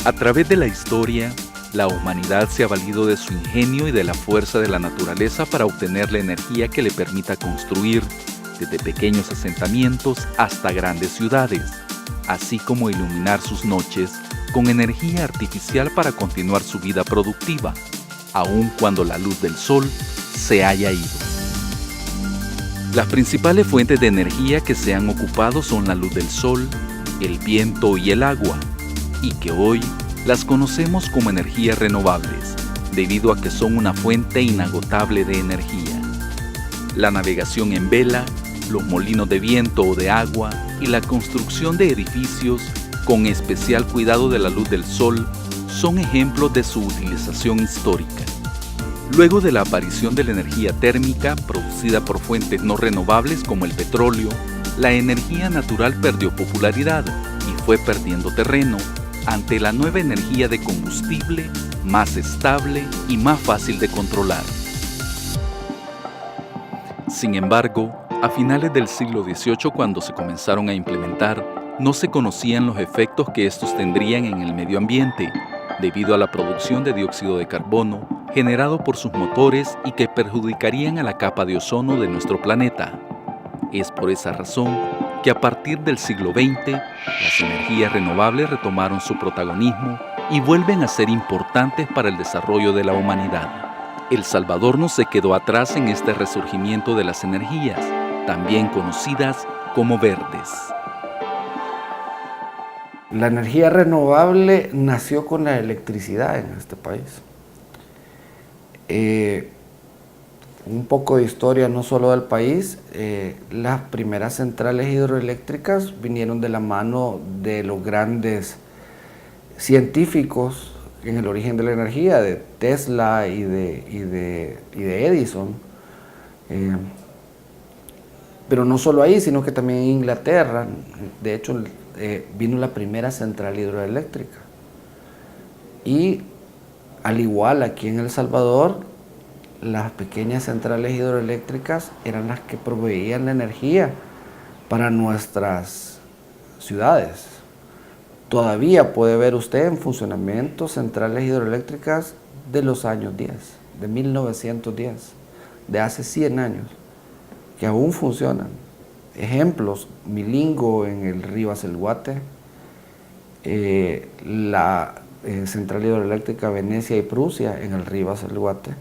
A través de la historia, la humanidad se ha valido de su ingenio y de la fuerza de la naturaleza para obtener la energía que le permita construir, desde pequeños asentamientos hasta grandes ciudades, así como iluminar sus noches con energía artificial para continuar su vida productiva, aun cuando la luz del sol se haya ido. Las principales fuentes de energía que se han ocupado son la luz del sol, el viento y el agua, y que hoy las conocemos como energías renovables, debido a que son una fuente inagotable de energía. La navegación en vela, los molinos de viento o de agua y la construcción de edificios con especial cuidado de la luz del sol son ejemplos de su utilización histórica. Luego de la aparición de la energía térmica producida por fuentes no renovables como el petróleo, la energía natural perdió popularidad y fue perdiendo terreno ante la nueva energía de combustible más estable y más fácil de controlar. Sin embargo, a finales del siglo XVIII, cuando se comenzaron a implementar, no se conocían los efectos que estos tendrían en el medio ambiente, debido a la producción de dióxido de carbono generado por sus motores y que perjudicarían a la capa de ozono de nuestro planeta. Es por esa razón que a partir del siglo XX, las energías renovables retomaron su protagonismo y vuelven a ser importantes para el desarrollo de la humanidad. El Salvador no se quedó atrás en este resurgimiento de las energías, también conocidas como verdes. La energía renovable nació con la electricidad en este país. Un poco de historia no solo del país, las primeras centrales hidroeléctricas vinieron de la mano de los grandes científicos en el origen de la energía, de Tesla y de Edison. Pero no solo ahí, sino que también en Inglaterra, de hecho, vino la primera central hidroeléctrica. Y al igual aquí en El Salvador, las pequeñas centrales hidroeléctricas eran las que proveían la energía para nuestras ciudades. Todavía puede ver usted en funcionamiento centrales hidroeléctricas de los años 10, de 1910, de hace 100 años, que aún funcionan. Ejemplos, Milingo en el río Acelguate, la central hidroeléctrica Venecia y Prusia en el río Acelguate,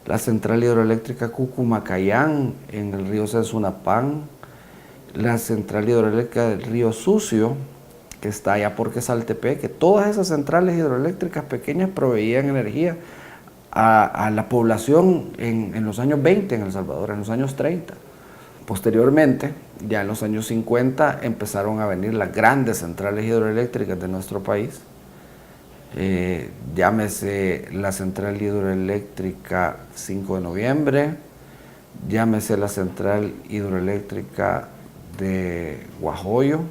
la central hidroeléctrica Cucumacayán en el río Sensunapán, la central hidroeléctrica del río Sucio, que está allá por Quesaltepec, que todas esas centrales hidroeléctricas pequeñas proveían energía a la población en los años 20 en El Salvador, en los años 30. Posteriormente, ya en los años 50, empezaron a venir las grandes centrales hidroeléctricas de nuestro país. Llámese la central hidroeléctrica 5 de noviembre, llámese la central hidroeléctrica de Guajoyo.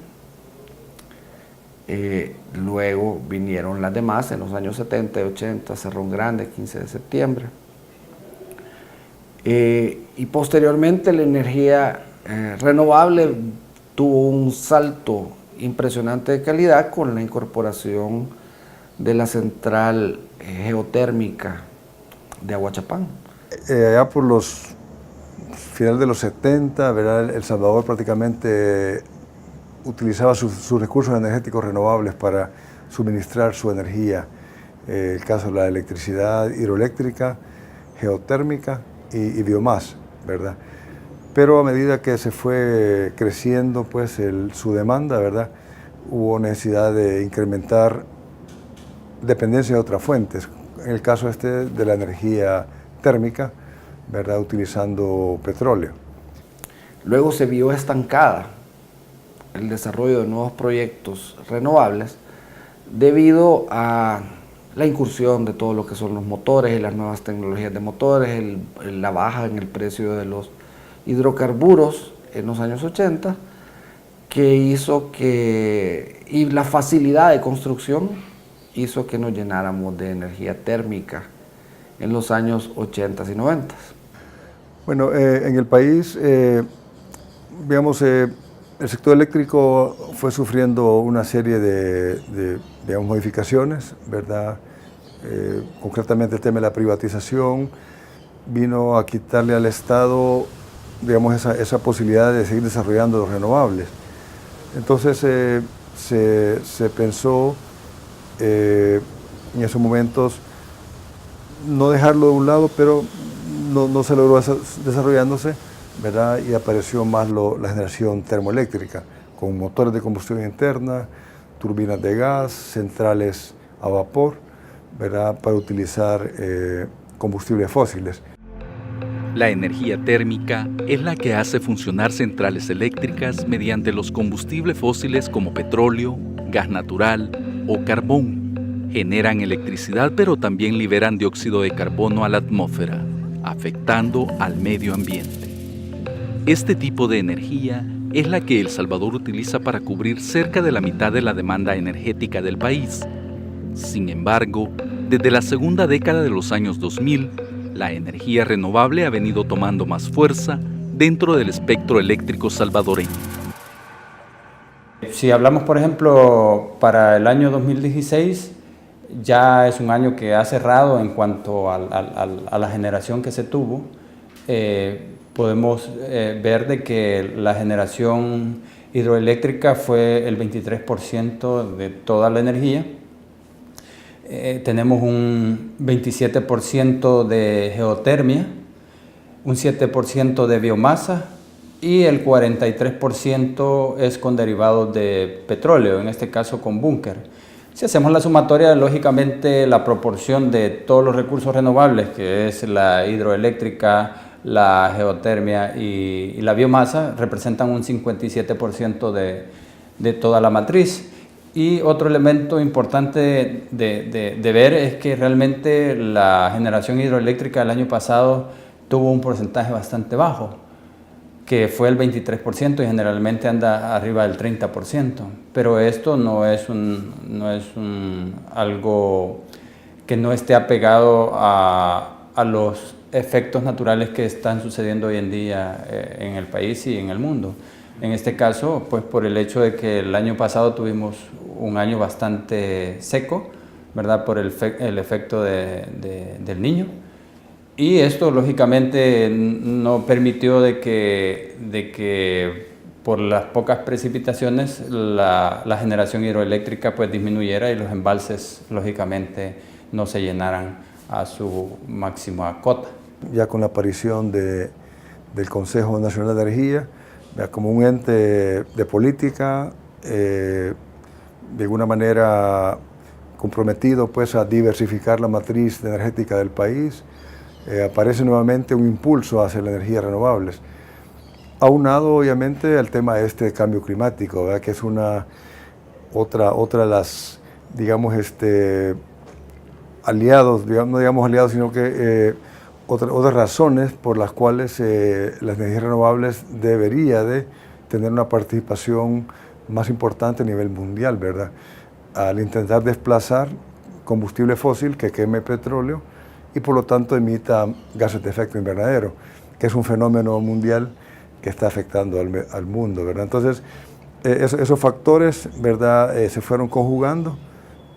Luego vinieron las demás en los años 70 y 80, Cerrón Grande, 15 de septiembre. Y posteriormente la energía renovable tuvo un salto impresionante de calidad con la incorporación de la central geotérmica de Aguachapán. Allá por los finales de los 70, ¿verdad? El Salvador prácticamente utilizaba sus recursos energéticos renovables para suministrar su energía. El caso de la electricidad hidroeléctrica, geotérmica y biomasa, ¿verdad? Pero a medida que se fue creciendo pues, su demanda, ¿verdad? Hubo necesidad de incrementar dependencia de otras fuentes. En el caso de la energía térmica, ¿verdad? Utilizando petróleo. Luego se vio estancada el desarrollo de nuevos proyectos renovables debido a la incursión de todo lo que son los motores y las nuevas tecnologías de motores, la baja en el precio de los hidrocarburos en los años 80, que hizo que, y la facilidad de construcción hizo que nos llenáramos de energía térmica en los años 80 y 90. Bueno, en el país, digamos, El sector eléctrico fue sufriendo una serie de digamos, modificaciones, ¿verdad? Concretamente el tema de la privatización vino a quitarle al Estado, digamos, esa posibilidad de seguir desarrollando los renovables. Entonces se pensó en esos momentos no dejarlo de un lado, pero no se logró desarrollándose, ¿verdad? Y apareció más la generación termoeléctrica, con motores de combustión interna, turbinas de gas, centrales a vapor, ¿verdad? Para utilizar combustibles fósiles. La energía térmica es la que hace funcionar centrales eléctricas mediante los combustibles fósiles como petróleo, gas natural o carbón. Generan electricidad, pero también liberan dióxido de carbono a la atmósfera, afectando al medio ambiente. Este tipo de energía es la que El Salvador utiliza para cubrir cerca de la mitad de la demanda energética del país. Sin embargo, desde la segunda década de los años 2000, la energía renovable ha venido tomando más fuerza dentro del espectro eléctrico salvadoreño. Si hablamos, por ejemplo, para el año 2016, ya es un año que ha cerrado en cuanto a la generación que se tuvo. Podemos ver de que la generación hidroeléctrica fue el 23% de toda la energía. Tenemos un 27% de geotermia, un 7% de biomasa y el 43% es con derivados de petróleo, en este caso con búnker. Si hacemos la sumatoria, lógicamente la proporción de todos los recursos renovables, que es la hidroeléctrica, la geotermia y la biomasa, representan un 57% de toda la matriz. Y otro elemento importante de ver es que realmente la generación hidroeléctrica del año pasado tuvo un porcentaje bastante bajo, que fue el 23% y generalmente anda arriba del 30%. Pero esto no es algo que no esté apegado a los efectos naturales que están sucediendo hoy en día en el país y en el mundo. En este caso, pues por el hecho de que el año pasado tuvimos un año bastante seco, ¿verdad? Por el efecto del Niño. Y esto lógicamente no permitió de que por las pocas precipitaciones la generación hidroeléctrica pues disminuyera y los embalses lógicamente no se llenaran a su máxima cota. Ya con la aparición del Consejo Nacional de Energía, como un ente de política, de alguna manera comprometido pues, a diversificar la matriz energética del país, aparece nuevamente un impulso hacia las energías renovables. Aunado obviamente al tema de cambio climático, ¿verdad? Que es otra de las, digamos, aliados, no digamos aliados, sino que otras razones por las cuales las energías renovables debería de tener una participación más importante a nivel mundial, ¿verdad? Al intentar desplazar combustible fósil que queme petróleo y por lo tanto emita gases de efecto invernadero, que es un fenómeno mundial que está afectando al mundo, ¿verdad? Entonces, esos factores, ¿verdad? Se fueron conjugando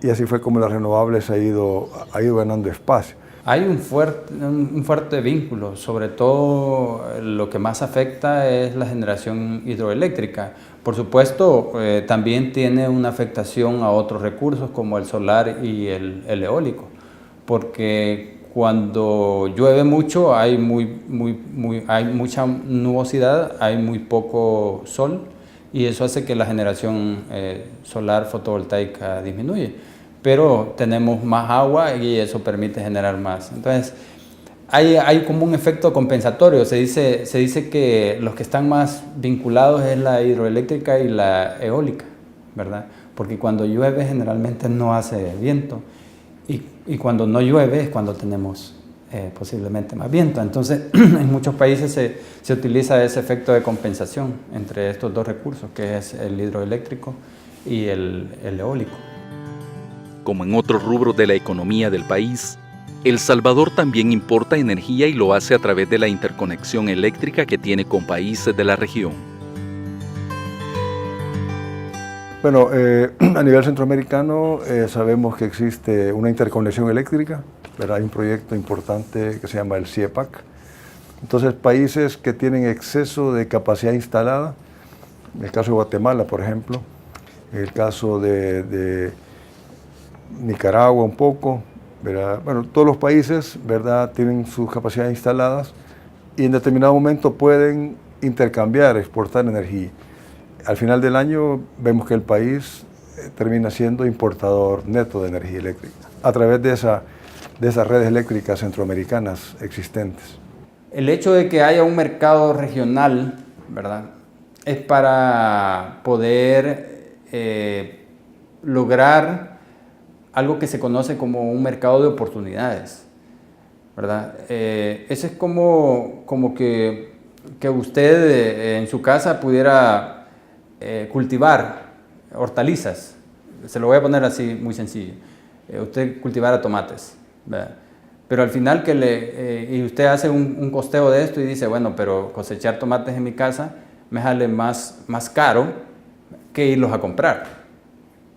y así fue como las renovables ha ido ganando espacio. Hay un fuerte vínculo, sobre todo lo que más afecta es la generación hidroeléctrica. Por supuesto, también tiene una afectación a otros recursos como el solar y el eólico, porque cuando llueve mucho hay mucha nubosidad, hay muy poco sol y eso hace que la generación solar fotovoltaica disminuye. Pero tenemos más agua y eso permite generar más. Entonces, hay como un efecto compensatorio. Se dice que los que están más vinculados es la hidroeléctrica y la eólica, ¿verdad? Porque cuando llueve generalmente no hace viento y cuando no llueve es cuando tenemos posiblemente más viento. Entonces, en muchos países se utiliza ese efecto de compensación entre estos dos recursos, que es el hidroeléctrico y el eólico. Como en otros rubros de la economía del país, El Salvador también importa energía y lo hace a través de la interconexión eléctrica que tiene con países de la región. Bueno, a nivel centroamericano sabemos que existe una interconexión eléctrica, ¿verdad? Hay un proyecto importante que se llama el CIEPAC. Entonces, países que tienen exceso de capacidad instalada, en el caso de Guatemala, por ejemplo, en el caso de Nicaragua un poco, ¿verdad? Bueno, todos los países, ¿verdad?, tienen sus capacidades instaladas y en determinado momento pueden intercambiar, exportar energía. Al final del año vemos que el país termina siendo importador neto de energía eléctrica a través de esas redes eléctricas centroamericanas existentes. El hecho de que haya un mercado regional, ¿verdad?, es para poder lograr algo que se conoce como un mercado de oportunidades, ¿verdad? Eso es como que usted en su casa pudiera cultivar hortalizas. Se lo voy a poner así muy sencillo. Usted cultivara tomates, ¿verdad? Pero al final y usted hace un costeo de esto y dice, bueno, pero cosechar tomates en mi casa me sale más caro que irlos a comprar,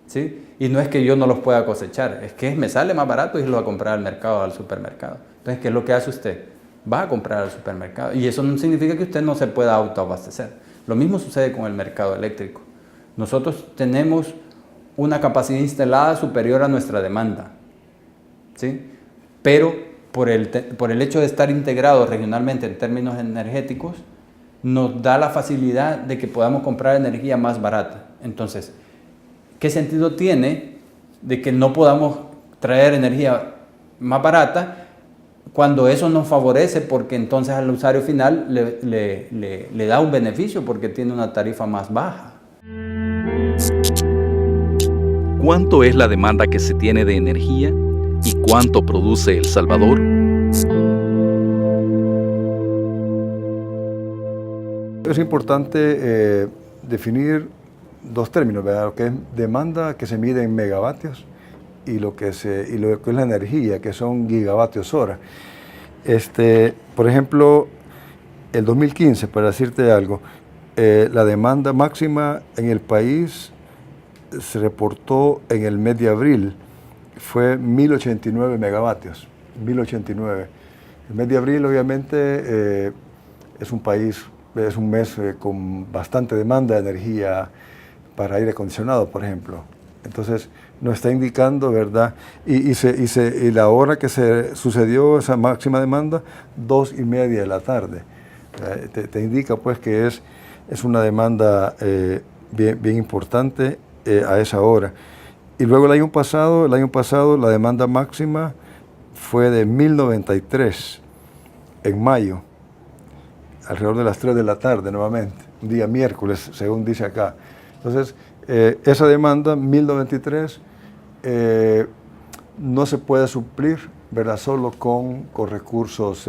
¿sí? Y no es que yo no los pueda cosechar, es que me sale más barato irlos a comprar al mercado, al supermercado. Entonces, ¿qué es lo que hace usted? Va a comprar al supermercado. Y eso no significa que usted no se pueda autoabastecer. Lo mismo sucede con el mercado eléctrico. Nosotros tenemos una capacidad instalada superior a nuestra demanda, ¿sí? Pero por el hecho de estar integrados regionalmente en términos energéticos, nos da la facilidad de que podamos comprar energía más barata. Entonces, ¿qué sentido tiene de que no podamos traer energía más barata cuando eso nos favorece? Porque entonces al usuario final le da un beneficio porque tiene una tarifa más baja. ¿Cuánto es la demanda que se tiene de energía y cuánto produce El Salvador? Es importante definir dos términos, ¿verdad? Lo que es demanda, que se mide en megavatios, y lo que es la energía, que son gigavatios hora. Por ejemplo, el 2015, para decirte algo, la demanda máxima en el país se reportó en el mes de abril, fue 1089 megavatios, 1089. El mes de abril, obviamente, es un mes con bastante demanda de energía para aire acondicionado, por ejemplo. Entonces, nos está indicando, ¿verdad? Y la hora que se sucedió esa máxima demanda, 2:30 de la tarde. Te indica, pues, que es una demanda bien importante a esa hora. Y luego el año pasado la demanda máxima fue de 1093 en mayo, alrededor de las 3 de la tarde nuevamente, un día miércoles, según dice acá. Entonces, esa demanda, 1093, no se puede suplir, ¿verdad?, solo con recursos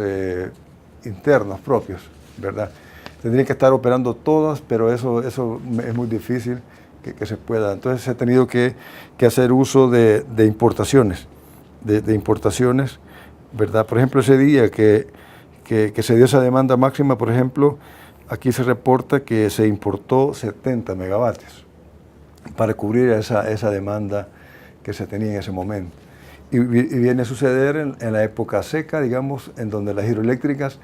internos propios, ¿verdad? Tendrían que estar operando todas, pero eso es muy difícil que se pueda. Entonces, se ha tenido que hacer uso de importaciones, ¿verdad? Por ejemplo, ese día que se dio esa demanda máxima, por ejemplo, aquí se reporta que se importó 70 megavatios para cubrir esa demanda que se tenía en ese momento. Y viene a suceder en la época seca, digamos, en donde las hidroeléctricas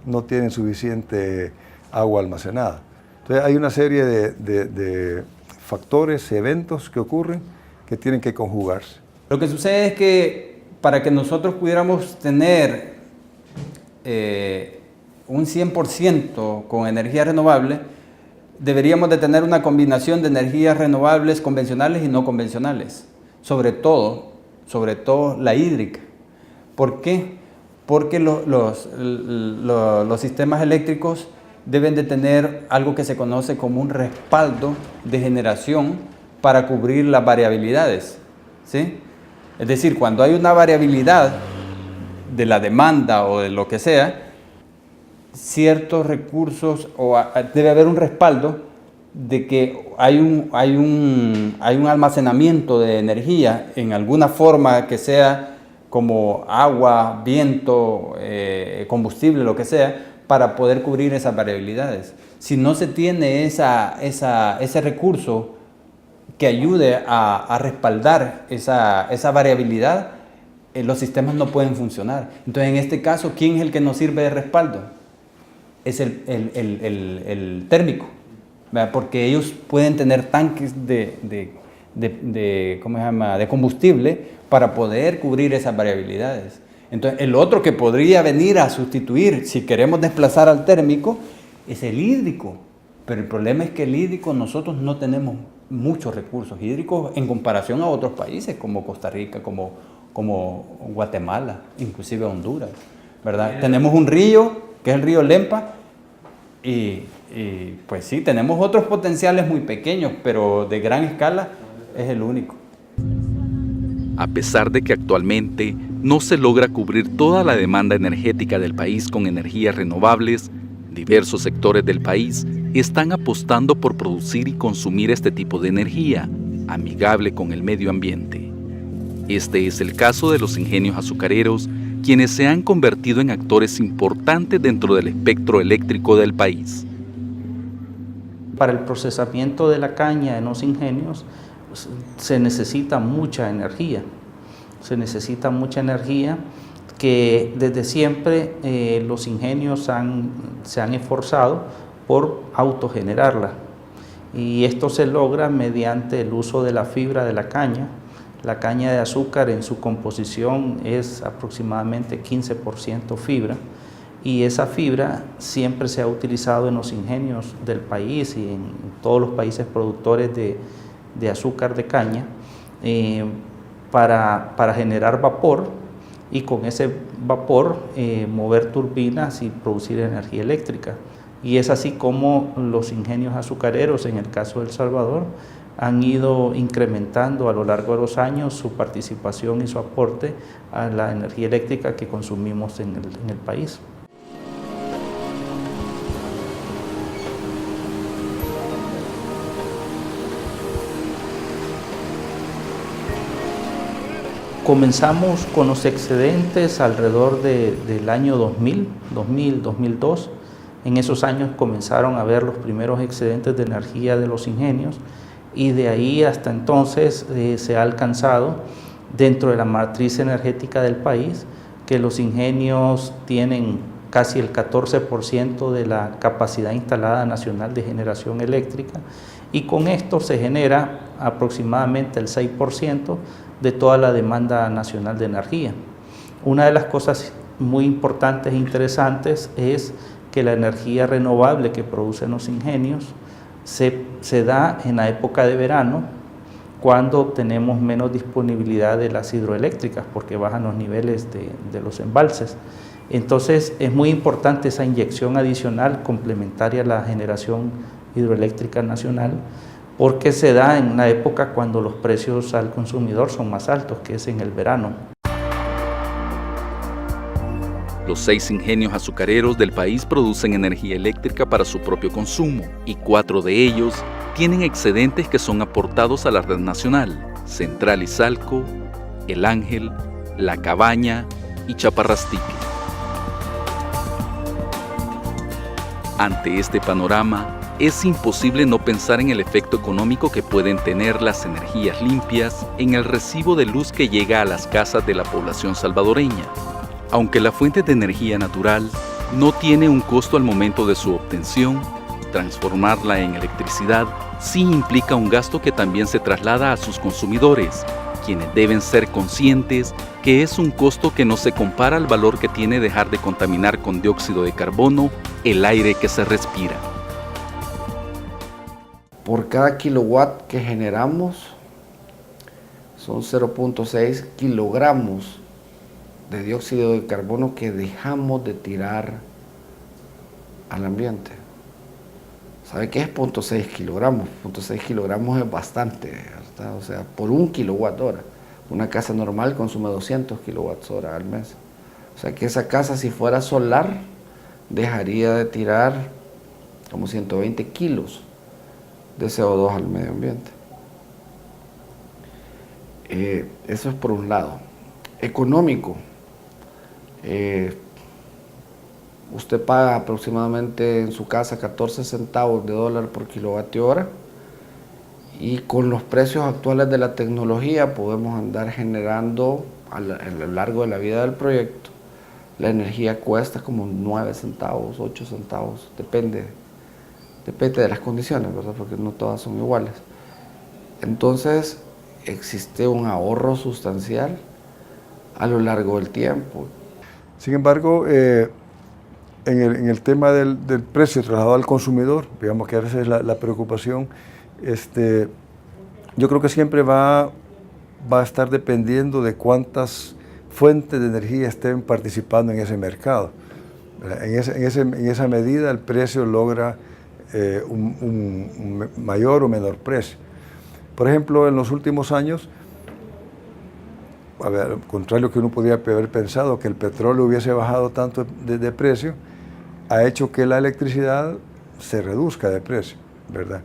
no tienen suficiente agua almacenada. Entonces hay una serie de factores, eventos que ocurren que tienen que conjugarse. Lo que sucede es que para que nosotros pudiéramos tener un 100% con energía renovable, deberíamos de tener una combinación de energías renovables convencionales y no convencionales, sobre todo la hídrica. ¿Por qué? Porque los sistemas eléctricos deben de tener algo que se conoce como un respaldo de generación para cubrir las variabilidades, ¿sí? Es decir, cuando hay una variabilidad de la demanda o de lo que sea, ciertos recursos debe haber un respaldo de que hay un almacenamiento de energía en alguna forma que sea como agua, viento, combustible, lo que sea, para poder cubrir esas variabilidades. Si no se tiene ese recurso que ayude a respaldar esa variabilidad, los sistemas no pueden funcionar. Entonces, en este caso, ¿quién es el que nos sirve de respaldo? Es el térmico, ¿verdad? Porque ellos pueden tener tanques ¿cómo se llama?, de combustible para poder cubrir esas variabilidades. Entonces, el otro que podría venir a sustituir, si queremos desplazar al térmico, es el hídrico. Pero el problema es que el hídrico, nosotros no tenemos muchos recursos hídricos en comparación a otros países como Costa Rica, como Guatemala, inclusive Honduras, ¿verdad? Tenemos un río, que es el río Lempa, y pues sí, tenemos otros potenciales muy pequeños, pero de gran escala es el único. A pesar de que actualmente no se logra cubrir toda la demanda energética del país con energías renovables, diversos sectores del país están apostando por producir y consumir este tipo de energía, amigable con el medio ambiente. Este es el caso de los ingenios azucareros, quienes se han convertido en actores importantes dentro del espectro eléctrico del país. Para el procesamiento de la caña en los ingenios se necesita mucha energía. Se necesita mucha energía que desde siempre los ingenios se han esforzado por autogenerarla. Y esto se logra mediante el uso de la fibra de la caña. La caña de azúcar en su composición es aproximadamente 15% fibra. Y esa fibra siempre se ha utilizado en los ingenios del país y en todos los países productores de azúcar de caña para generar vapor y con ese vapor mover turbinas y producir energía eléctrica. Y es así como los ingenios azucareros, en el caso de El Salvador, han ido incrementando a lo largo de los años su participación y su aporte a la energía eléctrica que consumimos en el país. Comenzamos con los excedentes alrededor del año 2002. En esos años comenzaron a haber los primeros excedentes de energía de los ingenios y de ahí hasta entonces se ha alcanzado dentro de la matriz energética del país que los ingenios tienen casi el 14% de la capacidad instalada nacional de generación eléctrica y con esto se genera aproximadamente el 6% de toda la demanda nacional de energía. Una de las cosas muy importantes e interesantes es que la energía renovable que producen los ingenios se da en la época de verano, cuando tenemos menos disponibilidad de las hidroeléctricas porque bajan los niveles de los embalses. Entonces es muy importante esa inyección adicional complementaria a la generación hidroeléctrica nacional porque se da en la época cuando los precios al consumidor son más altos, que es en el verano. Los 6 ingenios azucareros del país producen energía eléctrica para su propio consumo y 4 de ellos tienen excedentes que son aportados a la red nacional: Central Izalco, El Ángel, La Cabaña y Chaparrastique. Ante este panorama, es imposible no pensar en el efecto económico que pueden tener las energías limpias en el recibo de luz que llega a las casas de la población salvadoreña. Aunque la fuente de energía natural no tiene un costo al momento de su obtención, transformarla en electricidad sí implica un gasto que también se traslada a sus consumidores, quienes deben ser conscientes que es un costo que no se compara al valor que tiene dejar de contaminar con dióxido de carbono el aire que se respira. Por cada kilowatt que generamos son 0.6 kilogramos de dióxido de carbono que dejamos de tirar al ambiente. ¿Sabe qué es 0.6 kilogramos? 0.6 kilogramos es bastante, ¿verdad? O sea, por 1 kilowatt hora. Una casa normal consume 200 kilowatts hora al mes. O sea que esa casa, si fuera solar, dejaría de tirar como 120 kilos de CO2 al medio ambiente. Eso es por un lado. Económico. Usted paga aproximadamente en su casa 14 centavos de dólar por kilovatio hora Y con los precios actuales de la tecnología podemos andar generando a lo largo de la vida del proyecto. La energía cuesta como 9 centavos, 8 centavos, depende de las condiciones, ¿verdad? Porque no todas son iguales. Entonces existe un ahorro sustancial a lo largo del tiempo. Sin embargo, en el tema del precio trasladado al consumidor, digamos que a veces es la preocupación, yo creo que siempre va a estar dependiendo de cuántas fuentes de energía estén participando en ese mercado. En esa medida el precio logra un mayor o menor precio. Por ejemplo, en los últimos años, al contrario que uno podría haber pensado que el petróleo hubiese bajado tanto de precio, ha hecho que la electricidad se reduzca de precio, ¿verdad?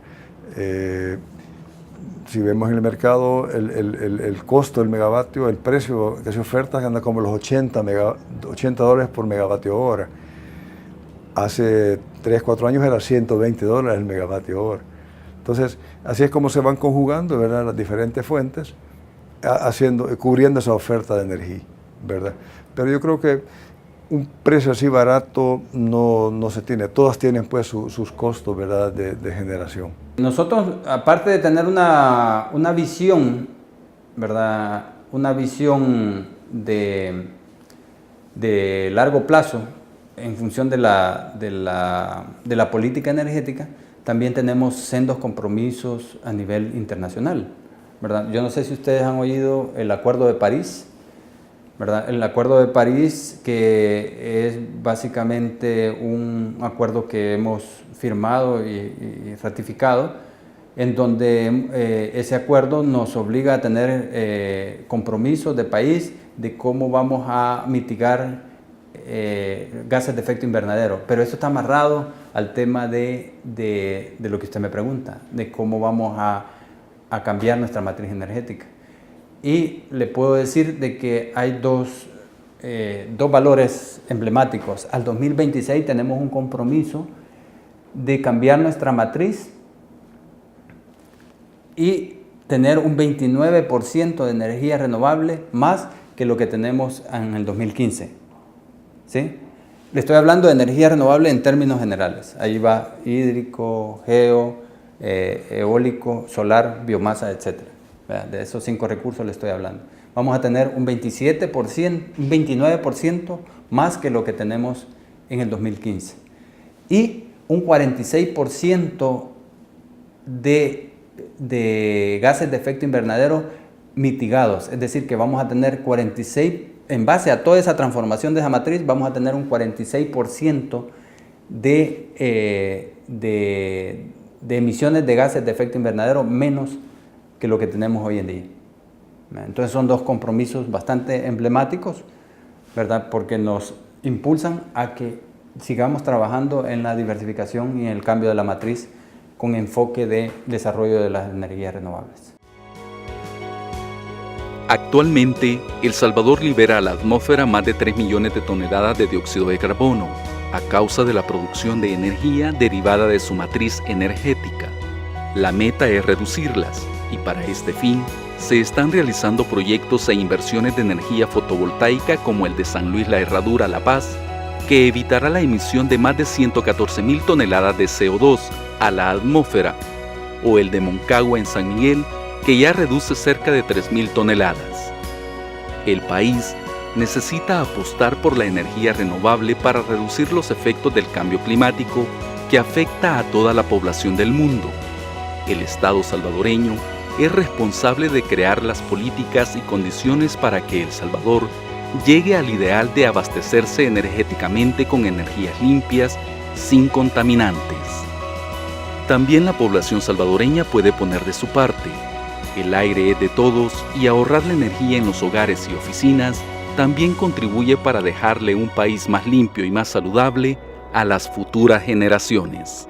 Si vemos en el mercado el costo del megavatio, el precio que se oferta anda como los $80 por megavatio hora. Hace 3, 4 años era $120 el megavatio hora. Entonces, así es como se van conjugando, ¿verdad?, las diferentes fuentes, cubriendo esa oferta de energía, ¿verdad? Pero yo creo que un precio así barato no se tiene. Todas tienen pues sus costos, ¿verdad?, de generación. Nosotros, aparte de tener una visión, ¿verdad?, una visión de largo plazo en función de la política energética, también tenemos sendos compromisos a nivel internacional, ¿verdad? Yo no sé si ustedes han oído el Acuerdo de París, ¿verdad? El Acuerdo de París, que es básicamente un acuerdo que hemos firmado y ratificado, en donde ese acuerdo nos obliga a tener compromisos de país de cómo vamos a mitigar gases de efecto invernadero. Pero eso está amarrado al tema de lo que usted me pregunta, de cómo vamos a cambiar nuestra matriz energética. Y le puedo decir de que hay dos valores emblemáticos. Al 2026 tenemos un compromiso de cambiar nuestra matriz y tener un 29% de energía renovable más que lo que tenemos en el 2015. ¿Sí? Le estoy hablando de energía renovable en términos generales. Ahí va hídrico, geo, eólico, solar, biomasa, etc. De esos 5 recursos le estoy hablando. Vamos a tener un 29% más que lo que tenemos en el 2015. Y un 46% de gases de efecto invernadero mitigados. Es decir, que vamos a tener 46%, en base a toda esa transformación de esa matriz, vamos a tener un 46% de emisiones de gases de efecto invernadero menos que lo que tenemos hoy en día. Entonces son dos compromisos bastante emblemáticos, ¿verdad?, porque nos impulsan a que sigamos trabajando en la diversificación y en el cambio de la matriz con enfoque de desarrollo de las energías renovables. Actualmente, El Salvador libera a la atmósfera más de 3 millones de toneladas de dióxido de carbono a causa de la producción de energía derivada de su matriz energética. La meta es reducirlas y para este fin se están realizando proyectos e inversiones de energía fotovoltaica como el de San Luis La Herradura La Paz, que evitará la emisión de más de 114.000 toneladas de CO2 a la atmósfera, o el de Moncagua en San Miguel, que ya reduce cerca de 3.000 toneladas. El país necesita apostar por la energía renovable para reducir los efectos del cambio climático que afecta a toda la población del mundo. El Estado salvadoreño es responsable de crear las políticas y condiciones para que El Salvador llegue al ideal de abastecerse energéticamente con energías limpias, sin contaminantes. También la población salvadoreña puede poner de su parte. El aire es de todos y ahorrar la energía en los hogares y oficinas también contribuye para dejarle un país más limpio y más saludable a las futuras generaciones.